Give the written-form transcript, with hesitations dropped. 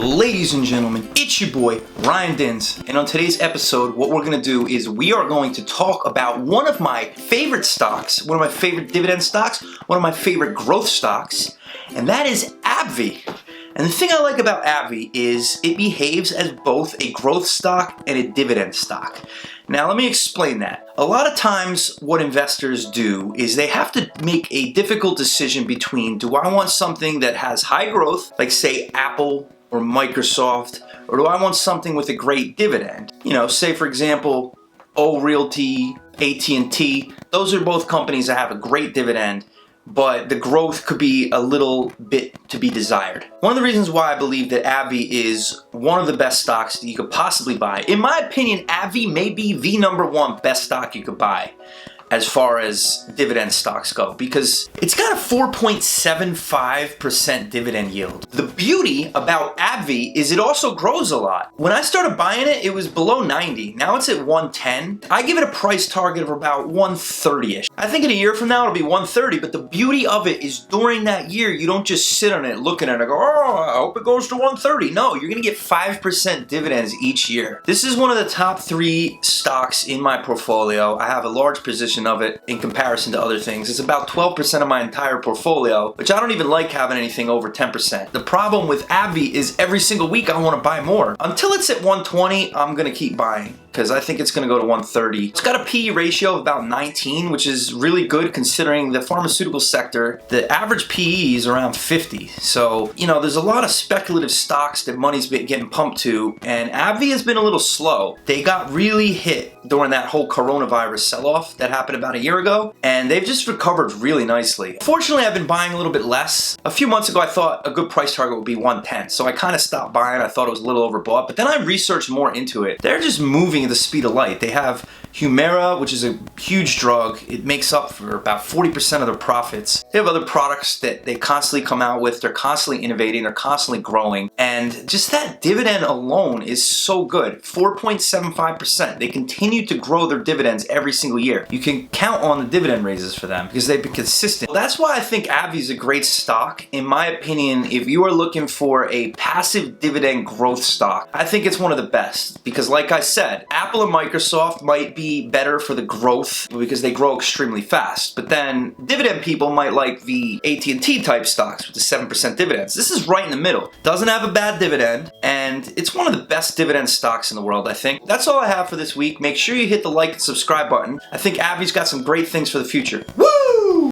Ladies and gentlemen, it's your boy, Ryan Dins, and on today's episode, what we're going to do is we are going to talk about one of my favorite stocks, one of my favorite dividend stocks, one of my favorite growth stocks, and that is Abbvie. And the thing I like about Abbvie is it behaves as both a growth stock and a dividend stock. Now let me explain that. A lot of times what investors do is they have to make a difficult decision between, do I want something that has high growth, like say Apple or Microsoft, or do I want something with a great dividend? You know, say for example, O Realty, AT&T, those are both companies that have a great dividend, but the growth could be a little bit to be desired. One of the reasons why I believe that Abbvie is one of the best stocks that you could possibly buy, in my opinion, Abbvie may be the #1 best stock you could buy as far as dividend stocks go, because it's got a 4.75% dividend yield. The beauty about Abbvie is it also grows a lot. When I started buying it, it was below 90. Now it's at 110. I give it a price target of about 130-ish. I think in a year from now it'll be 130, but the beauty of it is during that year, you don't just sit on it looking at it and go, oh, I hope it goes to 130. No, you're gonna get 5% dividends each year. This is one of the top 3 stocks in my portfolio. I have a large position of it in comparison to other things. It's about 12% of my entire portfolio, which I don't even like having anything over 10%. The problem with Abbvie is every single week I want to buy more. Until it's at 120, I'm going to keep buying, because I think it's going to go to 130. It's got a PE ratio of about 19, which is really good considering the pharmaceutical sector. The average PE is around 50. So, you know, there's a lot of speculative stocks that money's been getting pumped to, and Abbvie has been a little slow. They got really hit during that whole coronavirus sell-off that happened about a year ago, and they've just recovered really nicely. Fortunately, I've been buying a little bit less. A few months ago, I thought a good price target would be 110, so I kind of stopped buying. I thought it was a little overbought, but then I researched more into it. They're just moving at the speed of light. They have Humira, which is a huge drug. It makes up for about 40% of their profits. They have other products that they constantly come out with. They're constantly innovating. They're constantly growing. And just that dividend alone is so good. 4.75%. They continue to grow their dividends every single year. You can count on the dividend raises for them because they've been consistent. That's why I think Abbvie is a great stock. In my opinion, if you are looking for a passive dividend growth stock, I think it's one of the best, because like I said, Apple and Microsoft might be better for the growth because they grow extremely fast. But then dividend people might like the AT&T type stocks with the 7% dividends. This is right in the middle. Doesn't have a bad dividend, and it's one of the best dividend stocks in the world, I think. That's all I have for this week. Make sure you hit the like and subscribe button. I think Abbvie's got some great things for the future. Woo!